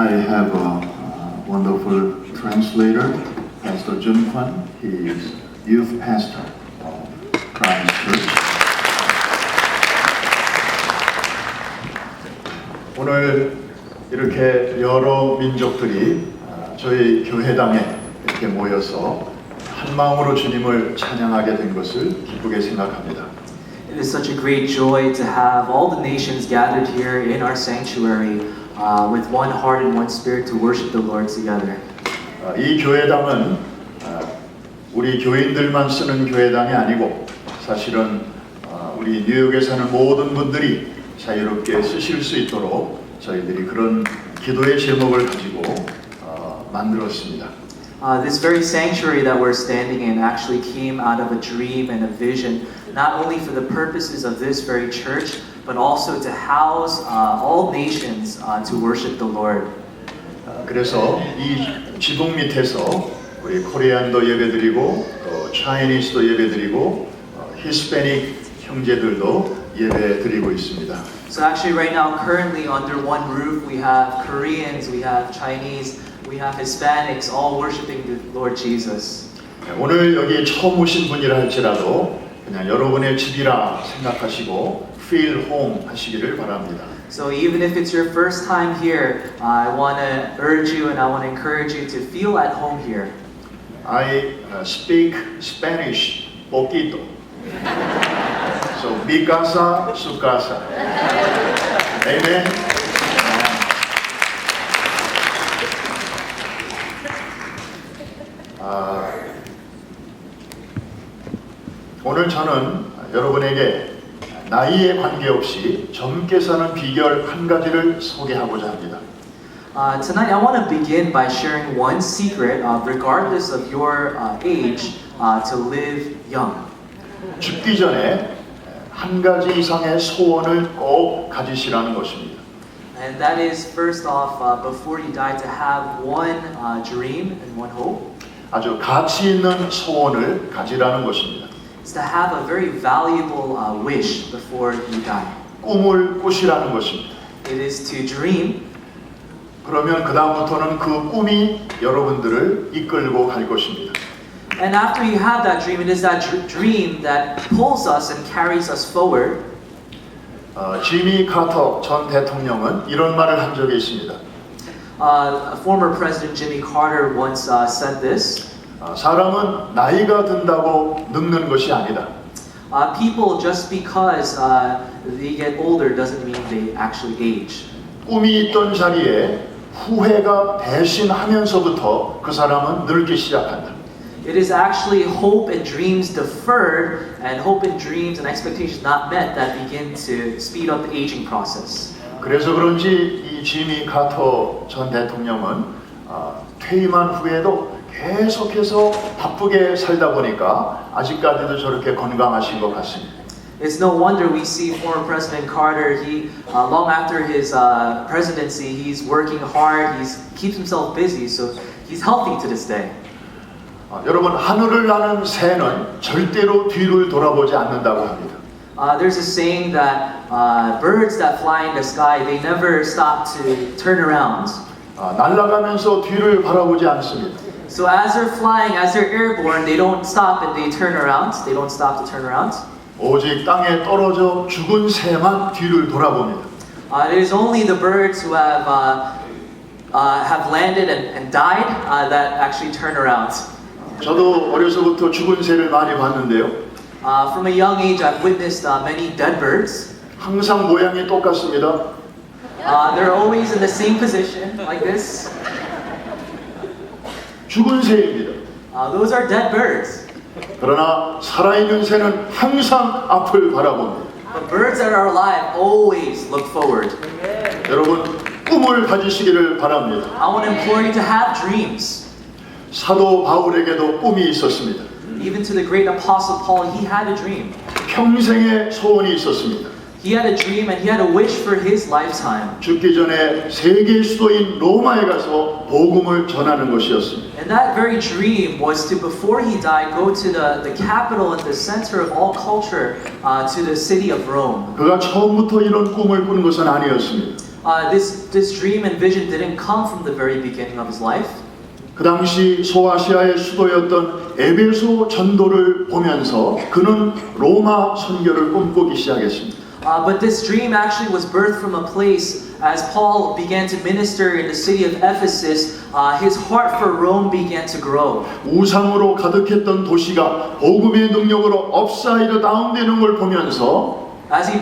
I have a wonderful translator, Pastor Jun Kwan. He is youth pastor of Christ Church. 오늘 이렇게 여러 민족들이 저희 교회당에 이렇게 모여서 한 마음으로 주님을 찬양하게 된 것을 기쁘게 생각합니다. It is such a great joy to have all the nations gathered here in our sanctuary with one heart and one spirit to worship the Lord together. 이 교회당은 우리 교인들만 쓰는 교회당이 아니고 사실은 우리 뉴욕에 사는 모든 분들이 자유롭게 쓰실 수 있도록 저희들이 그런 기도의 제목을 가지고 만들었습니다. This very sanctuary that we're standing in actually came out of a dream and a vision, not only for the purposes of this very church, but also to house all nations to worship the Lord. 그래서 이 지붕 밑에서 우리 코리안도 예배드리고 또 차이니스도 예배드리고 히스패닉 형제들도 예배드리고 있습니다. So actually right now, currently under one roof, we have Koreans, we have Chinese, we have Hispanics all worshiping the Lord Jesus. 오늘 여기 처음 오신 분이라 할지라도 그냥 여러분의 집이라 생각하시고 feel home 하시기를 바랍니다. So even if it's your first time here, I want to urge you and I want to encourage you to feel at home here. I speak Spanish poquito. So mi casa, su casa. Amen. 오늘 저는 여러분에게 나이에 관계없이 젊게 사는 비결 한 가지를 소개하고자 합니다. Tonight I want to begin by sharing one secret, regardless of your age, to live young. 죽기 전에 한 가지 이상의 소원을 꼭 가지시라는 것입니다. And that is, first off, before you die, to have one dream and one hope. 아주 가치 있는 소원을 가지라는 것입니다. It's to have a very valuable wish before you die. 꿈을 꾸시라는 것입니다. It is to dream. 그러면 그 다음부터는 그 꿈이 여러분들을 이끌고 갈 것입니다. And after you have that dream, it is that dream that pulls us and carries us forward. 지미 카터 전 대통령은 이런 말을 한 적이 있습니다. Former President Jimmy Carter once said this. 사람은 나이가 든다고 늙는 것이 아니다. People just because they get older doesn't mean they actually age. 꿈이 있던 자리에 후회가 대신하면서부터 그 사람은 늙기 시작한다. It is actually hope and dreams deferred and hope and dreams and expectations not met that begin to speed up the aging process. 그래서 그런지 이 지미 카터 전 대통령은 퇴임한 후에도 계속해서 바쁘게 살다 보니까 아직까지도 저렇게 건강하신 것 같습니다. It's no wonder we see former President Carter. He, long after his presidency, he's working hard. He keeps himself busy, so he's healthy to this day. 여러분 하늘을 나는 새는 절대로 뒤를 돌아보지 않는다고 합니다. There's a saying that birds that fly in the sky, they never stop to turn around. 날아가면서 뒤를 바라보지 않습니다. So as they're flying, as they're airborne, they don't stop and they turn around. They don't stop to turn around. 오직 땅에 떨어져 죽은 새만 뒤를 돌아봅니다. It is only the birds who have landed and died that actually turn around. 저도 어려서부터 죽은 새를 많이 봤는데요. From a young age, I've witnessed many dead birds. 항상 모양이 똑같습니다. They're always in the same position, like this. 죽은 새입니다. Those are dead birds. 그러나 살아있는 새는 항상 앞을 바라봅니다. The birds that are alive always look forward. 여러분 꿈을 가지시기를 바랍니다. I want to implore you to have dreams. 사도 바울에게도 꿈이 있었습니다. Even to the great apostle Paul, he had a dream. 평생의 소원이 있었습니다. He had a dream and he had a wish for his lifetime. 죽기 전에 세계 수도인 로마에 가서 복음을 전하는 것이었습니다. And that very dream was to, before he died, go to the capital and the center of all culture, to the city of Rome. 그가 처음부터 이런 꿈을 꾸는 것은 아니었습니다. This dream and vision didn't come from the very beginning of his life. 그 당시 소아시아의 수도였던 에베소 전도를 보면서 그는 로마 선교를 꿈꾸기 시작했습니다. But this dream actually was birthed from a place as Paul began to minister in the city of Ephesus. His heart for Rome began to grow. 우상으로 가득했던 도시가 복음의 능력으로 업사이드 다운되는 걸 보면서 As he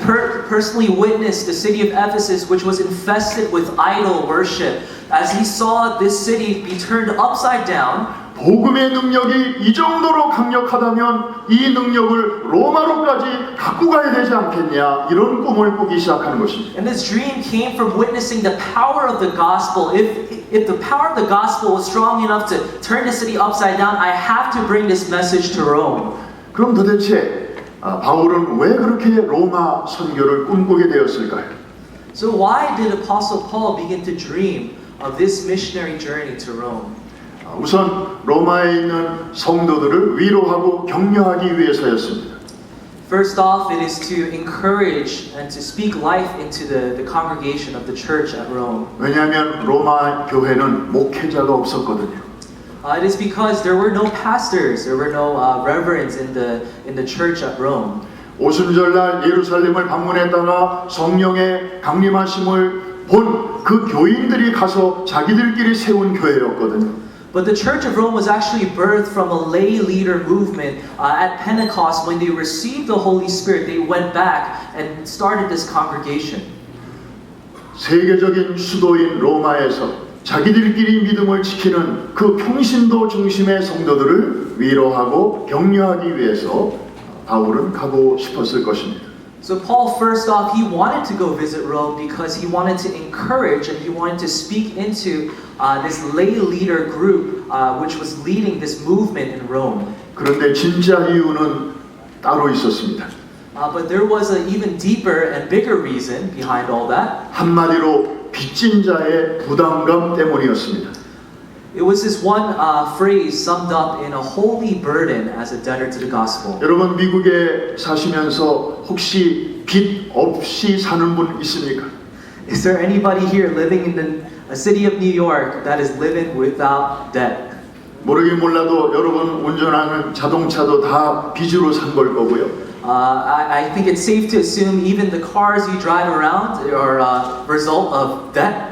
personally witnessed the city of Ephesus, which was infested with idol worship, as he saw this city be turned upside down, 복음의 능력이 이 정도로 강력하다면 이 능력을 로마로까지 갖고 가야 되지 않겠냐 이런 꿈을 꾸기 시작하는 것입니다. and this dream came from witnessing the power of the gospel. If the power of the gospel was strong enough to turn the city upside down, I have to bring this message to Rome. 그럼 도대체 바울은 왜 그렇게 로마 선교를 꿈꾸게 되었을까요? So why did Apostle Paul begin to dream of this missionary journey to Rome? 우선 로마에 있는 성도들을 위로하고 격려하기 위해서였습니다. First off, it is to encourage and to speak life into the congregation of the church at Rome. 왜냐하면 로마 교회는 목회자가 없었거든요. It is because there were no pastors, there were no reverends in the church at Rome. 오순절날 예루살렘을 방문했다가 성령의 강림하심을 본 그 교인들이 가서 자기들끼리 세운 교회였거든요. But the Church of Rome was actually birthed from a lay leader movement at Pentecost. When they received the Holy Spirit, they went back and started this congregation. 세계적인 수도인 로마에서 자기들끼리 믿음을 지키는 그 평신도 중심의 성도들을 위로하고 격려하기 위해서 바울은 가고 싶었을 것입니다. So Paul, first off, he wanted to go visit Rome because he wanted to encourage and he wanted to speak into this lay leader group which was leading this movement in Rome. 그런데 진짜 이유는 따로 있었습니다. But there was an even deeper and bigger reason behind all that. 한마디로 빚진 자의 부담감 때문이었습니다. It was this one phrase summed up in a holy burden as a debtor to the gospel. 여러분 미국에 사시면서 혹시 빚 없이 사는 분 있습니까? Is there anybody here living in a city of New York that is living without debt? 모르긴 몰라도 여러분 운전하는 자동차도 다 빚으로 산 걸 거고요. I think it's safe to assume even the cars you drive around are a result of debt.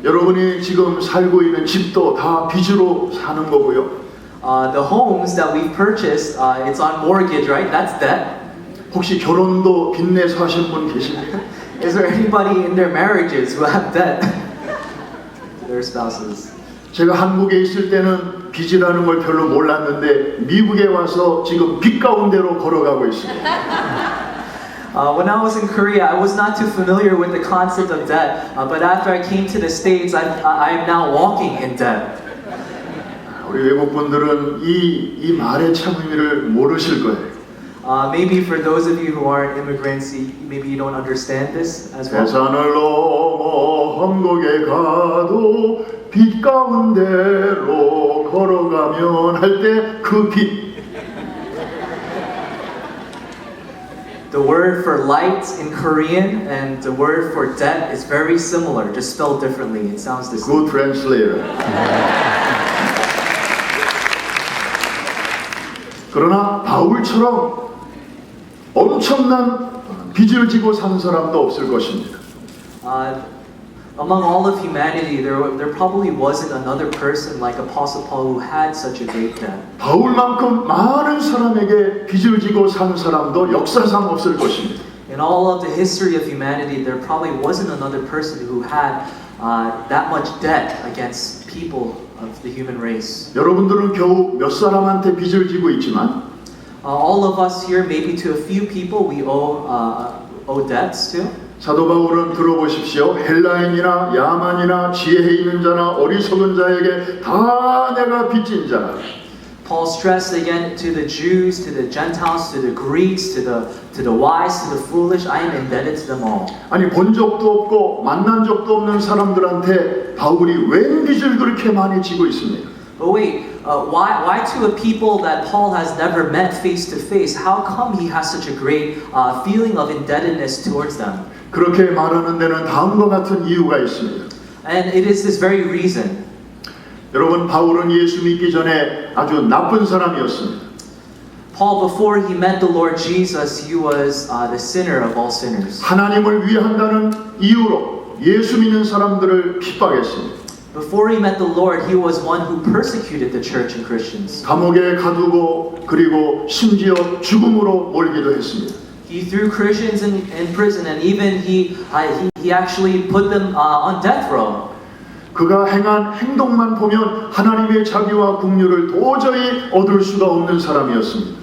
여러분이 지금 살고 있는 집도 다 빚으로 사는 거고요. The homes that we've purchased, it's on mortgage, right? That's debt. 혹시 결혼도 빚내서 하신 분 계십니까? Is there anybody in their marriages who have debt to their spouses? 제가 한국에 있을 때는 빚이라는 걸 별로 몰랐는데 미국에 와서 지금 빚 가운데로 걸어가고 있습니다. When I was in Korea, I was not too familiar with the concept of debt, but after I came to the States, I am now walking in debt. 우리 외국 분들은 이 말의 참 의미를 모르실 거예요. Maybe for those of you who aren't immigrants, maybe you don't understand this as well. 세상을 넘어 한국에 가도 빛 가운데로 걸어가면 할 때 그 빛. The word for light in Korean and the word for debt is very similar, just spelled differently. It sounds the same. Good translator. 그러나 바울처럼 엄청난 빚을 지고 산 사람도 없을 것입니다. Among all of humanity, there probably wasn't another person like Apostle Paul who had such a great debt. 바울만큼 많은 사람에게 빚을 지고 산 사람도 역사상 없을 것입니다. In all of the history of humanity, there probably wasn't another person who had that much debt against people of the human race. 여러분들은 겨우 몇 사람한테 빚을 지고 있지만 All of us here, maybe to a few people, we owe debts to. 사도 바울은 들어보십시오. 헬라인이나 야만이나 지혜 있는 자나 어리석은 자에게 다 내가 빚진 자. Paul stressed again to the Jews, to the Gentiles, to the Greeks, to the wise, to the foolish, I am indebted to them all. 아니 본 적도 없고 만난 적도 없는 사람들한테 바울이 웬 빚을 그렇게 많이 지고 있습니까? But wait, why to a people that Paul has never met face to face? How come he has such a great feeling of indebtedness towards them? 그렇게 말하는 데는 다음과 같은 이유가 있습니다. And it is this very reason. 여러분, 바울은 예수 믿기 전에 아주 나쁜 사람이었습니다. Paul, before he met the Lord Jesus, he was the sinner of all sinners. 하나님을 위한다는 이유로 예수 믿는 사람들을 핍박했습니다. Before he met the Lord, he was one who persecuted the church and Christians. 감옥에 가두고 그리고 심지어 죽음으로 몰기도 했습니다. He threw Christians in prison, and even he actually put them on death row. 그가 행한 행동만 보면 하나님의 자비와 긍휼을 도저히 얻을 수가 없는 사람이었습니다.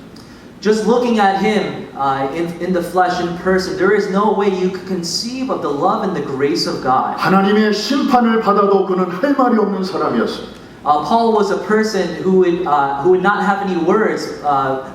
Just looking at him in the flesh, in person, there is no way you could conceive of the love and the grace of God. 하나님의 심판을 받아도 그는 할 말이 없는 사람이었습니다. Paul was a person who would not have any words,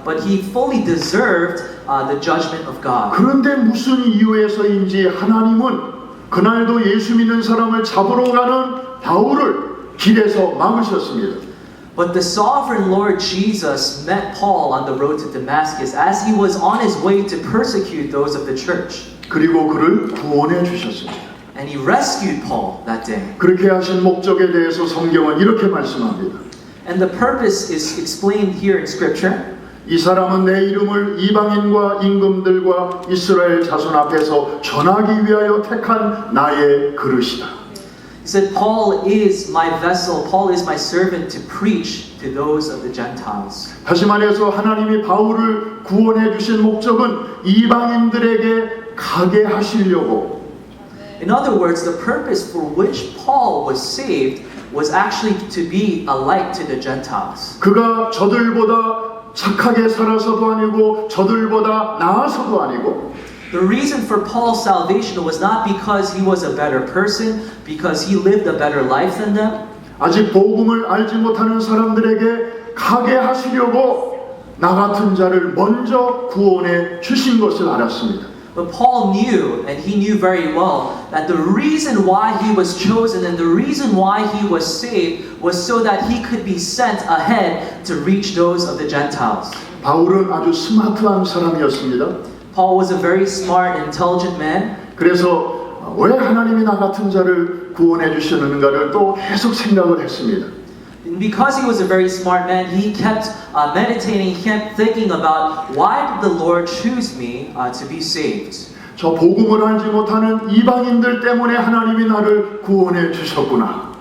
but he fully deserved the judgment of God. 그런데 무슨 이유에서인지 하나님은 그날도 예수 믿는 사람을 잡으러 가는 바울을 길에서 막으셨습니다. But the sovereign Lord Jesus met Paul on the road to Damascus as he was on his way to persecute those of the church. 그리고 그를 구원해 주셨습니다. And he rescued Paul that day. 그렇게 하신 목적에 대해서 성경은 이렇게 말씀합니다. And the purpose is explained here in Scripture. 이 사람은 내 이름을 이방인과 임금들과 이스라엘 자손 앞에서 전하기 위하여 택한 나의 그릇이다. He said, Paul is my vessel, Paul is my servant to preach to those of the Gentiles. 다시 말해서 하나님이 바울을 구원해 주신 목적은 이방인들에게 가게 하시려고. In other words, the purpose for which Paul was saved was actually to be a light to the Gentiles. 그가 저들보다 착하게 살아서도 아니고 저들보다 나아서도 아니고 The reason for Paul's salvation was not because he was a better person, because he lived a better life than them. 아직 복음을 알지 못하는 사람들에게 가게 하시려고 나 같은 자를 먼저 구원해 주신 것을 알았습니다. But Paul knew, and he knew very well, that the reason why he was chosen and the reason why he was saved was so that he could be sent ahead to reach those of the Gentiles. 바울은 아주 스마트한 사람이었습니다. Paul was a very smart and intelligent man. 그래서 왜 하나님이 나 같은 자를 구원해 주시는가를 또 계속 생각을 했습니다. And because he was a very smart man, he kept meditating, he kept thinking about why did the Lord choose me to be saved? 저 복음을 알지 못하는 이방인들 때문에 하나님이 나를 구원해 주셨구나.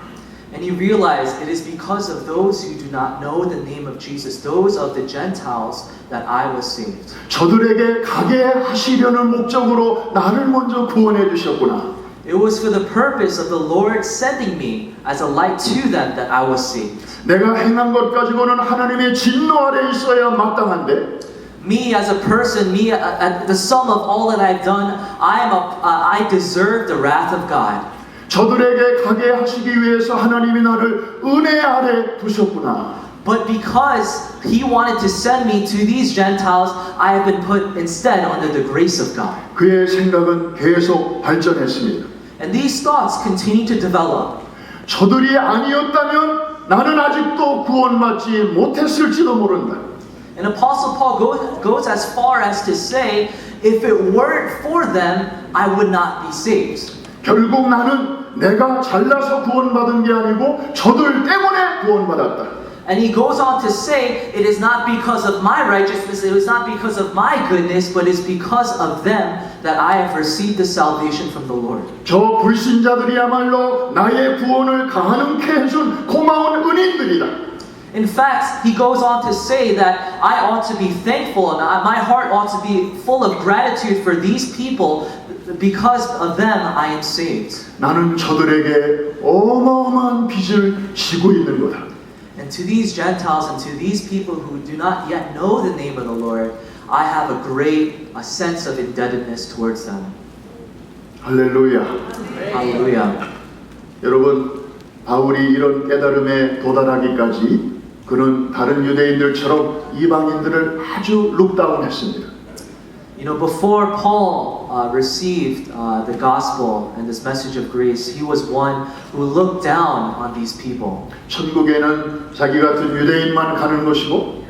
And he realized it is because of those who do not know the name of Jesus, those of the Gentiles, that I was saved. 저들에게 가게 하시려는 목적으로 나를 먼저 구원해 주셨구나. It was for the purpose of the Lord sending me as a light to them that I was saved. 내가 행한 것 가지고는 하나님의 진노 아래 있어야 마땅한데 Me as a person, me at the sum of all that I've done, I deserve the wrath of God. 저들에게 가게 하시기 위해서 하나님이 나를 은혜 아래 두셨구나. But because He wanted to send me to these Gentiles, I have been put instead under the grace of God. 그의 생각은 계속 발전했습니다. And these thoughts continue to develop. 저들이 아니었다면 나는 아직도 구원받지 못했을지도 모른다. And Apostle Paul goes as far as to say, if it weren't for them, I would not be saved. 결국 나는 내가 잘나서 구원받은 게 아니고 저들 때문에 구원받았다. And he goes on to say, it is not because of my righteousness, it is not because of my goodness, but it's because of them that I have received the salvation from the Lord. 저 불신자들이야말로 나의 구원을 가능케 해준 고마운 은인들이다. In fact, he goes on to say that I ought to be thankful and my heart ought to be full of gratitude for these people. Because of them, I am saved. 나는 저들에게 어마어마한 빚을 지고 있는 거다. And to these Gentiles and to these people who do not yet know the name of the Lord, I have a sense of indebtedness towards them. 할렐루야. Hallelujah. 여러분, 바울이 이런 깨달음에 도달하기까지 그는 다른 유대인들처럼 이방인들을 아주 룩다운했습니다. You know, before Paul received the gospel and this message of grace, he was one who looked down on these people. 천국에는 자기 같은 유대인만 가는 것이고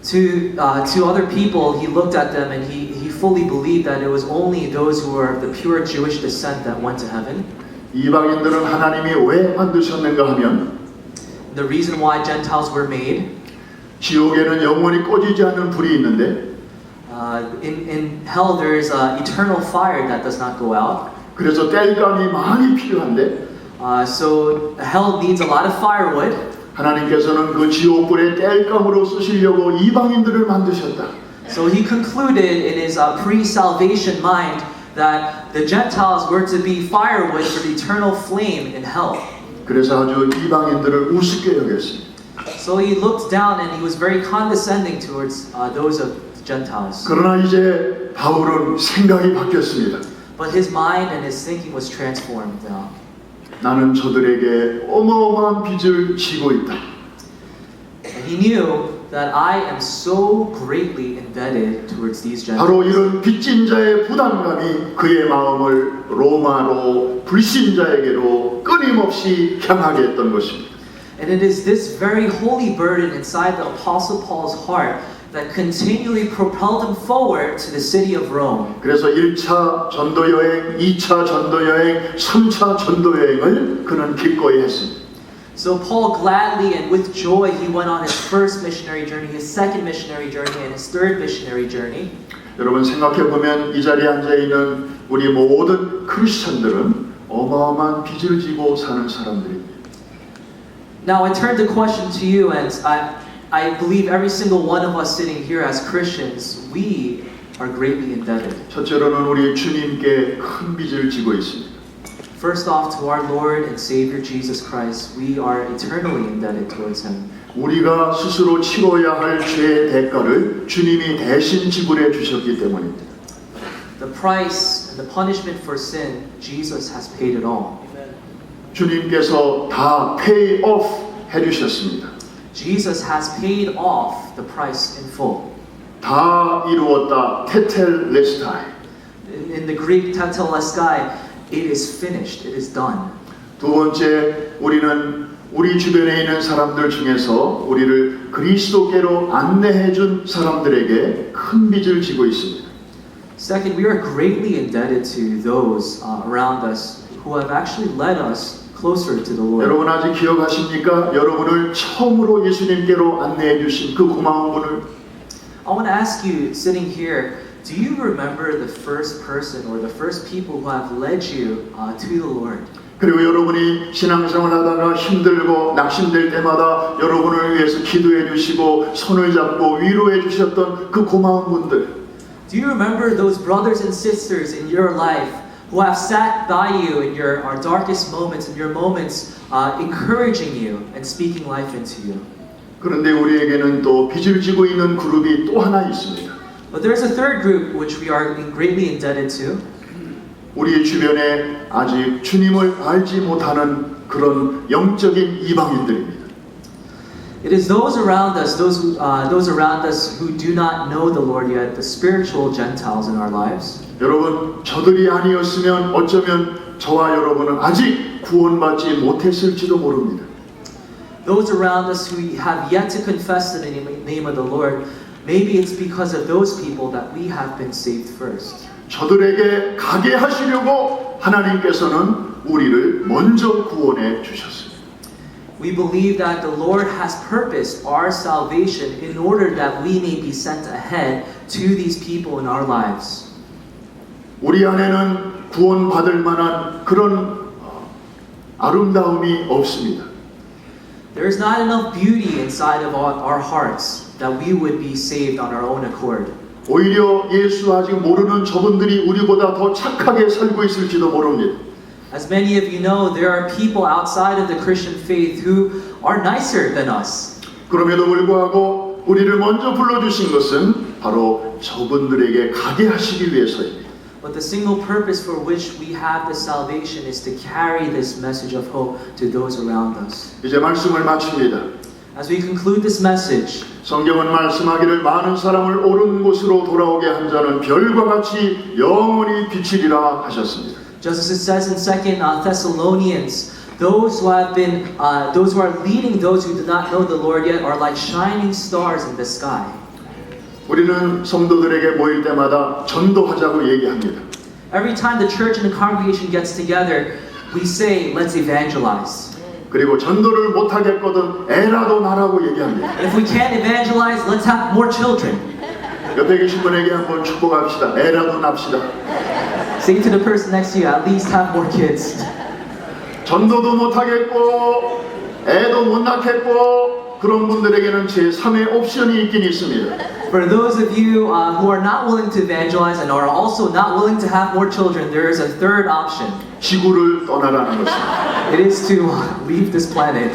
To other people, he looked at them and he fully believe that it was only those who were of the pure Jewish descent that went to heaven. 이방인들은 하나님이 왜 만드셨는가 하면 The reason why Gentiles were made, 지옥에는 영원히 꺼지지 않는 불이 있는데 in hell there is eternal fire that does not go out. 그래서 땔감이 많이 필요한데 So hell needs a lot of firewood. 하나님께서는 그 지옥불에 땔감으로 쓰시려고 이방인들을 만드셨다. So he concluded in his pre-salvation mind that the Gentiles were to be firewood for the eternal flame in hell. 그래서 아주 이방인들을 우습게 여겼습니다. So he looked down and he was very condescending towards those of Gentiles. 그러나 이제 바울은 생각이 바뀌었습니다. But his mind and his thinking was transformed now. 나는 저들에게 어마어마한 빚을 지고 있다. And he knew that I am so greatly indebted towards these 바로 Gentiles. 이런 빚진 자의 부담감이 그의 마음을 로마로 불신자에게로 끊임없이 향하게 했던 것입니다. And it is this very holy burden inside the Apostle Paul's heart that continually propelled him forward to the city of Rome. 그래서 1차 전도 여행, 2차 전도 여행, 3차 전도 여행을 그는 기꺼이 했습니다. So Paul gladly and with joy he went on his first missionary journey, his second missionary journey, and his third missionary journey. 여러분 생각해 보면 이 자리에 앉아 있는 우리 모든 크리스천들은 어마어마한 빚을 지고 사는 사람들입니다. Now I turn the question to you, and I believe every single one of us sitting here as Christians, we are greatly indebted. 첫째로는 우리 주님께 큰 빚을 지고 있습니다. First off, to our Lord and Savior Jesus Christ, we are eternally indebted towards Him. 우리가 스스로 치러야 할 죄의 대가를 주님이 대신 지불해 주셨기 때문입니다. The price and the punishment for sin, Jesus has paid it all. 주님께서 다 pay off 해주셨습니다. Jesus has paid off the price in full. 다 이루었다 테텔레스타이. In the Greek tetelestai, it is finished, it is done. 두 번째, 우리는 우리 주변에 있는 사람들 중에서 우리를 그리스도께로 안내해준 사람들에게 큰 빚을 지고 있습니다. Second, we are greatly indebted to those around us who have actually led us closer to the Lord. 여러분 아직 기억하십니까? 여러분을 처음으로 예수님께로 안내해주신 그 고마운 분을. I want to ask you, sitting here, do you remember the first person or the first people who have led you to the Lord? 그리고 여러분이 신앙생활 하다가 힘들고 낙심될 때마다 여러분을 위해서 기도해 주시고 손을 잡고 위로해 주셨던 그 고마운 분들. Do you remember those brothers and sisters in your life who have sat by you in your darkest moments, in your moments, encouraging you and speaking life into you? 그런데 우리에게는 또 빚을 지고 있는 그룹이 또 하나 있습니다. But there's a third group which we are greatly indebted to. 우리 주변에 아직 주님을 알지 못하는 그런 영적인 이방인들입니다. It is those around us, those around us who do not know the Lord yet, the spiritual Gentiles in our lives. 여러분, 저들이 아니었으면 어쩌면 저와 여러분은 아직 구원받지 못했을지도 모릅니다. Those around us who have yet to confess the name of the Lord, maybe it's because of those people that we have been saved first. 저들에게 가게 하시려고 하나님께서는 우리를 먼저 구원해 주셨습니다. We believe that the Lord has purposed our salvation in order that we may be sent ahead to these people in our lives. 우리 안에는 구원받을 만한 그런 아름다움이 없습니다. There is not enough beauty inside of our hearts that we would be saved on our own accord. 오히려 예수 아직 모르는 저분들이 우리보다 더 착하게 살고 있을지도 모릅니다. As many of you know, there are people outside of the Christian faith who are nicer than us. 그럼에도 불구하고 우리를 먼저 불러주신 것은 바로 저분들에게 가게 하시기 위해서입니다. But the single purpose for which we have this salvation is to carry this message of hope to those around us. 이제 말씀을 마칩니다. As we conclude this message, 성경은 말씀하기를 많은 사람을 옳은 곳으로 돌아오게 한 자는 별과 같이 영원히 비치리라 하셨습니다. just as it says in 2 Thessalonians, those who are leading those who do not know the Lord yet are like shining stars in the sky. 우리는 성도들에게 모일 때마다 전도하자고 얘기합니다. Every time the church and the congregation gets together, we say, let's evangelize. 그리고 전도를 못하겠거든 애라도 나라고 얘기합니다. And if we can't evangelize, let's have more children. 옆에 계신 분에게 한번 축복합시다. 애라도 납시다. Say to the person next to you, at least have more kids. 전도도 못하겠고 애도 못 낳겠고 그런 분들에게는 제3의 옵션이 있긴 있습니다. For those of you who are not willing to evangelize and are also not willing to have more children, there is a third option. 지구를 떠나라는 것입니다. It is to leave this planet.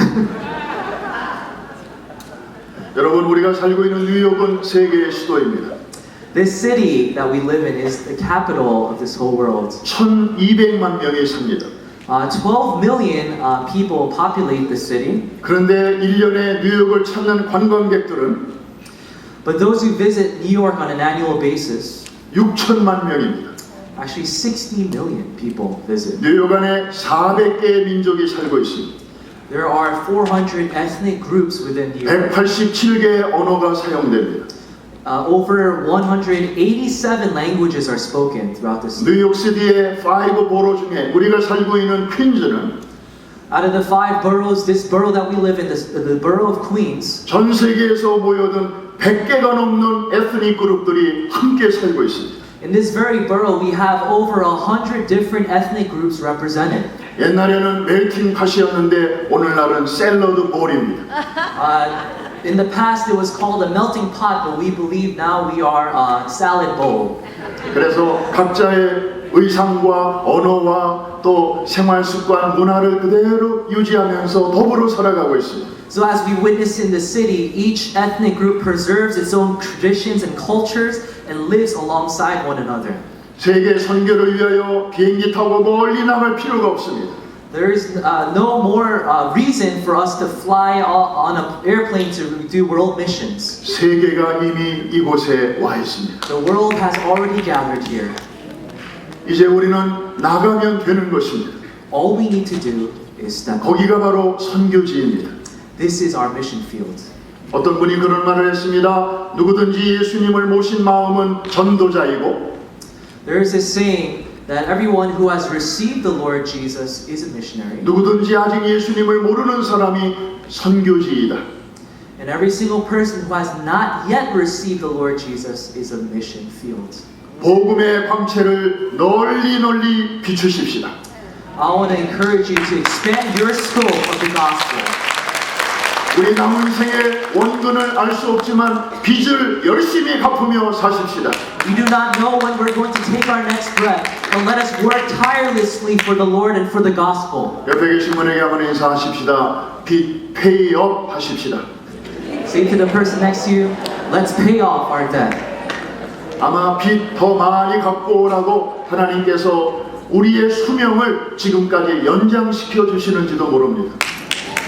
여러분, 우리가 살고 있는 뉴욕은 세계의 수도입니다. This city that we live in is the capital of this whole world. 1200만 명이 삽니다. 12 million people populate the city, 그런데 1년에 뉴욕을 찾는 관광객들은 but those who visit New York on an annual basis, 6천만 명입니다. actually 60 million people visit. 뉴욕 안에 400개의 민족이 살고 있습니다. There are 400 ethnic groups within New York. 187개의 언어가 사용됩니다. Over 187 languages are spoken throughout the city. 뉴욕시티의 5 보로 중에 우리가 살고 있는 퀸즈는 Out of the 5 boroughs, this borough that we live in, the borough of Queens, 전 세계에서 모여든 100개가 넘는 에스닉 그룹들이 함께 살고 있습니다. in this very borough, we have over 100 different ethnic groups represented. 옛날에는 멜팅 팟이었는데 오늘날은 샐러드 볼입니다. In the past, it was called a melting pot, but we believe now we are a salad bowl. 그래서 각자의 의상과 언어와 또 생활 습관, 문화를 그대로 유지하면서 더불어 살아가고 있습니다. So as we witness in the city, each ethnic group preserves its own traditions and cultures and lives alongside one another. 세계 선교를 위하여 비행기 타고 멀리 나갈 필요가 없습니다. There is no more reason for us to fly on an airplane to do world missions. 세계가 이미 이곳에 와 있습니다. The world has already gathered here. 이제 우리는 나가면 되는 것입니다. All we need to do is step up. 거기가 바로 선교지입니다. This is our mission field. 어떤 분이 그런 말을 했습니다. 누구든지 예수님을 모신 마음은 전도자이고 There is this saying that everyone who has received the Lord Jesus is a missionary, 누구든지 아직 예수님을 모르는 사람이 선교지이다. and every single person who has not yet received the Lord Jesus is a mission field. 복음의 광채를 널리 비추십시다. I want to encourage you to expand your scope of the gospel. 우리 남은 생의 원근을 알 수 없지만 빚을 열심히 갚으며 사십시다. We do not know when we're going to take our next breath, but let us work tirelessly for the Lord and for the gospel. 옆에 계신 분에게 한번 인사하십시다. 빚 페이업 하십시다. Say to the person next to you, let's pay off our debt. 아마 빚 더 많이 갚고 오라고 하나님께서 우리의 수명을 지금까지 연장시켜 주시는지도 모릅니다.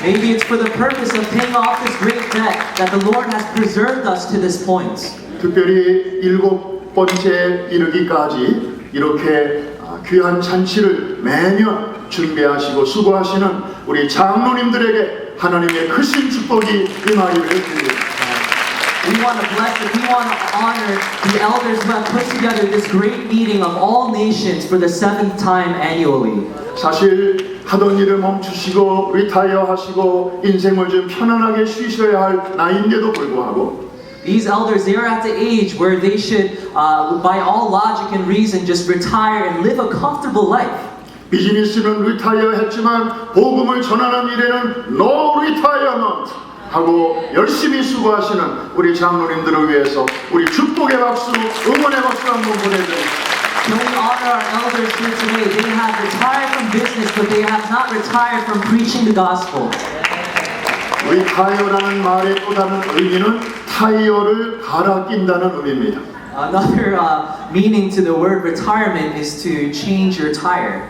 Maybe it's for the purpose of paying off this great debt that the Lord has preserved us to this point. 특별히 7번째 이르기까지 이렇게 귀한 잔치를 매년 준비하시고 수고하시는 우리 장로님들에게 하나님의 크신 축복이 임하기를 드립니다. We want to bless and we want to honor the elders who have put together this great meeting of all nations for the 7th time annually. 사실 하던 일을 멈추시고 리타이어 하시고 인생을 좀 편안하게 쉬셔야 할 나이인데도 불구하고 These elders, they are at the age where they should, by all logic and reason, just retire and live a comfortable life. 비즈니스는 리타이어 했지만 복음을 전하는 일에는 no retirement 하고 열심히 수고하시는 우리 장로님들을 위해서 우리 축복의 박수, 응원의 박수 한번 보내드립니다. Can we honor our elders here today? They have retired from business, but they have not retired from preaching the gospel. 리타이어라는 말의 또 다른 의미는 타이어를 갈아 낀다는 의미입니다. Another meaning to the word retirement is to change your tire.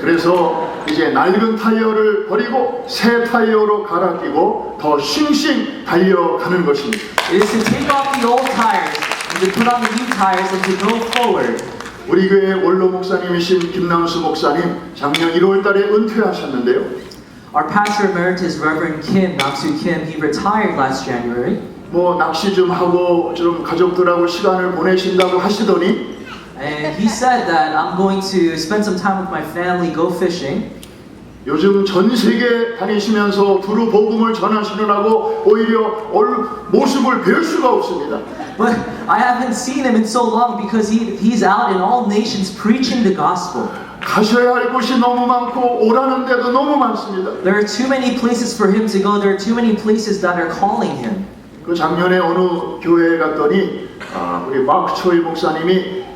그래서 이제 낡은 타이어를 버리고 새 타이어로 갈아 끼고 더 싱싱 달려가는 것입니다. It is to take off the old tires and to put on the new tires and to go forward. 우리 교회 원로 목사님이신 김남수 목사님 작년 1월 달에 은퇴하셨는데요. Our pastor emeritus, Reverend Kim Nam-soo Kim, he retired last January. 뭐 낚시 좀 하고 좀 가족들하고 시간을 보내신다고 하시더니 And he said that I'm going to spend some time with my family, go fishing. 요즘 전 세계 다니시면서 두루 복음을 전하시느라고 오히려 모습을 뵐 수가 없습니다. But I haven't seen him in so long because he's out in all nations preaching the gospel. 가셔야 할 곳이 너무 많고 오라는 데도 너무 많습니다. There are too many places for him to go. There are too many places that are calling him. 그 작년에 어느 교회에 갔더니 우리 마크초이 목사님이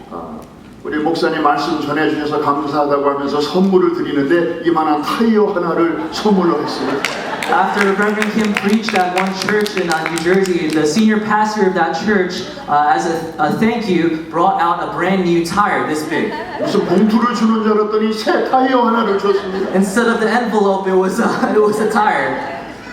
우리 목사님 말씀 전해주셔서 감사하다고 하면서 선물을 드리는데 이만한 타이어 하나를 선물로 했습니다. After Reverend Kim preached at one church in New Jersey, the senior pastor of that church, as a thank you, brought out a brand new tire this big. 무슨 봉투를 주는 줄 알았더니 새 타이어 하나를 줬습니다. Instead of the envelope, it was a tire.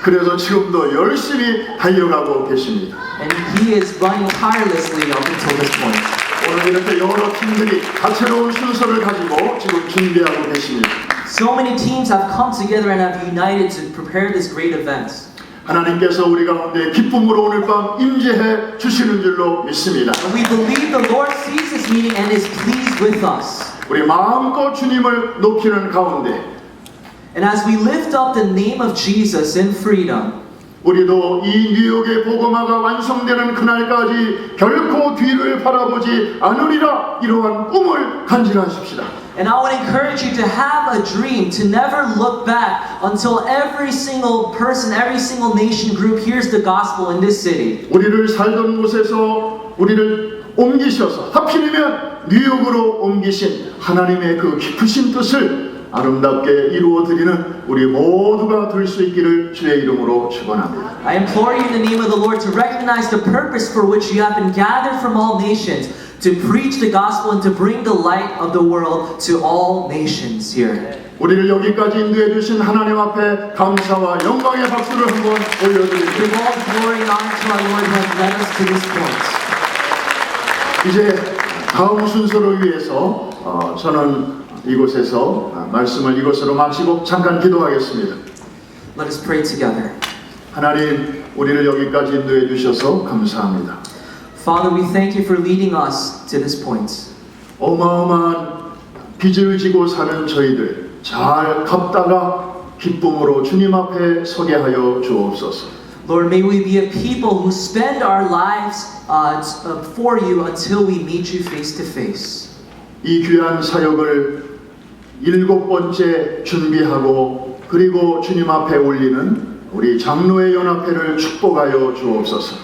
그래서 지금도 열심히 달려가고 계십니다. And he is running tirelessly up until this point. 오늘 이렇게 여러 팀들이 다채로운 순서를 가지고 지금 준비하고 계십니다. So many teams have come together and have united to prepare this great event. 하나님께서 우리 가운데 기쁨으로 오늘 밤 임재해 주시는 줄로 믿습니다. And we believe the Lord sees this meeting and is pleased with us. 우리 마음껏 주님을 높이는 가운데 And as we lift up the name of Jesus in freedom, 우리도 이 뉴욕의 복음화가 완성되는 그날까지 결코 뒤를 바라보지 않으리라 이러한 꿈을 간직하십시다. and I would encourage you to have a dream, to never look back until every single person, every single nation group hears the gospel in this city. 우리를 살던 곳에서 우리를 옮기셔서 하필이면 뉴욕으로 옮기신 하나님의 그 깊으신 뜻을 아름답게 이루어드리는 우리 모두가 될 수 있기를 주의 이름으로 축원합니다. I implore you in the name of the Lord to recognize the purpose for which you have been gathered from all nations, to preach the gospel and to bring the light of the world to all nations here. 우리를 여기까지 인도해 주신 하나님 앞에 감사와 영광의 박수를 한번 올려드립니다. Give all glory and honor to our Lord who has led us to this point. 이제 다음 순서를 위해서 저는 이곳에서 말씀을 이것으로 마치고 잠깐 기도하겠습니다. Let us pray together. 하나님, 우리를 여기까지 인도해 주셔서 감사합니다. Father, we thank you for leading us to this point. 어마어마한 빚을 지고 사는 저희들 잘 갚다가 기쁨으로 주님 앞에 서게 하여 주옵소서. Lord, may we be a people who spend our lives for you until we meet you face to face. 이 귀한 사역을 7번째 준비하고 그리고 주님 앞에 올리는 우리 장로의 연합회를 축복하여 주옵소서.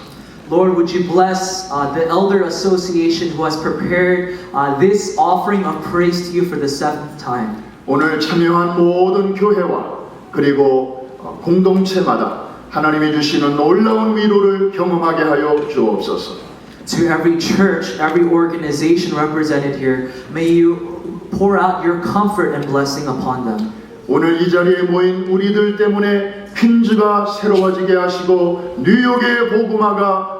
Lord, would you bless the Elder Association who has prepared this offering of praise to you for the 7th time. 오늘 참여한 모든 교회와 그리고 공동체마다 하나님이 주시는 놀라운 위로를 경험하게 하여 주옵소서. To every church, every organization represented here, may you pour out your comfort and blessing upon them. 오늘 이 자리에 모인 우리들 때문에 퀸즈가 새로워지게 하시고 뉴욕의 복음화가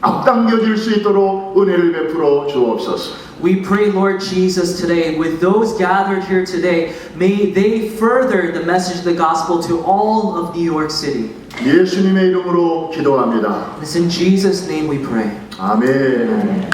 앞당겨질 수 있도록 은혜를 베풀어 주옵소서. We pray, Lord Jesus, today, with those gathered here today, may they further the message of the gospel to all of New York City. 예수님의 이름으로 기도합니다. It's in Jesus' name we pray. 아멘.